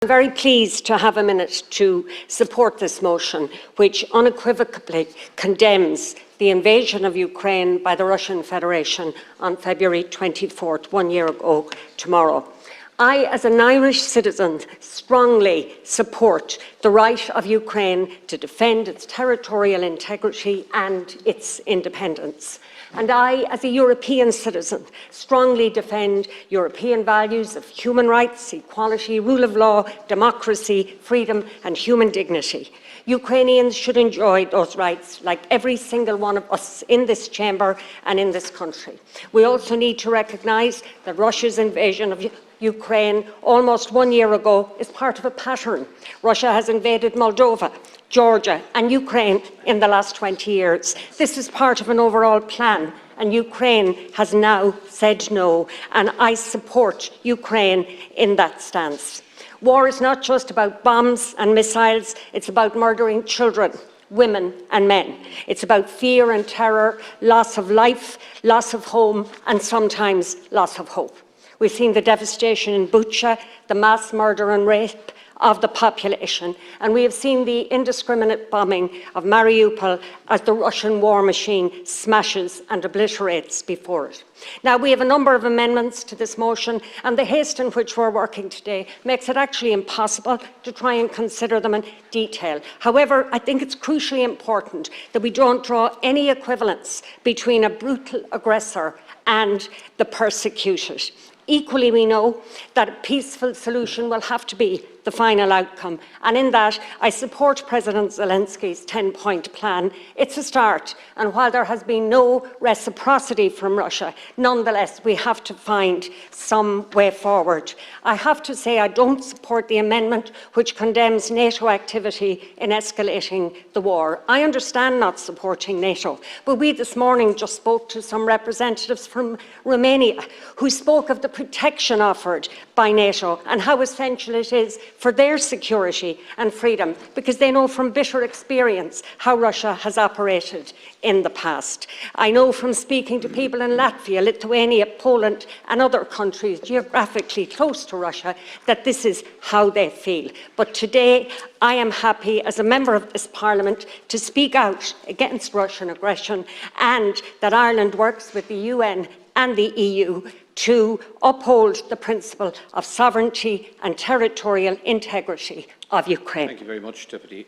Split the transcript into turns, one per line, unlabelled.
I'm very pleased to have a minute to support this motion, which unequivocally condemns the invasion of Ukraine by the Russian Federation on February 24th, 1 year ago tomorrow. I, as an Irish citizen, strongly support the right of Ukraine to defend its territorial integrity and its independence. And I, as a European citizen, strongly defend European values of human rights, equality, rule of law, democracy, freedom and human dignity. Ukrainians should enjoy those rights like every single one of us in this chamber and in this country. We also need to recognise that Russia's invasion of Ukraine almost 1 year ago is part of a pattern. Russia has invaded Moldova, Georgia and Ukraine in the last 20 years. This is part of an overall plan, and Ukraine has now said no, and I support Ukraine in that stance. War is not just about bombs and missiles, it's about murdering children, women and men. It's about fear and terror, loss of life, loss of home and sometimes loss of hope. We've seen the devastation in Bucha, the mass murder and rape of the population, and we have seen the indiscriminate bombing of Mariupol as the Russian war machine smashes and obliterates before it. Now, we have a number of amendments to this motion, and the haste in which we're working today makes it actually impossible to try and consider them in detail. However, I think it's crucially important that we don't draw any equivalence between a brutal aggressor and the persecuted. Equally, we know that a peaceful solution will have to be the final outcome. And in that, I support President Zelensky's 10-point plan. It's a start. And while there has been no reciprocity from Russia, nonetheless, we have to find some way forward. I have to say I don't support the amendment which condemns NATO activity in escalating the war. I understand not supporting NATO, but we this morning just spoke to some representatives from Romania who spoke of the protection offered by NATO and how essential it is for their security and freedom, because they know from bitter experience how Russia has operated in the past. I know from speaking to people in Latvia, Lithuania, Poland and other countries geographically close to Russia that this is how they feel. But today I am happy as a member of this Parliament to speak out against Russian aggression, and that Ireland works with the UN and the EU to uphold the principle of sovereignty and territorial integrity of Ukraine.
Thank you very much, Deputy.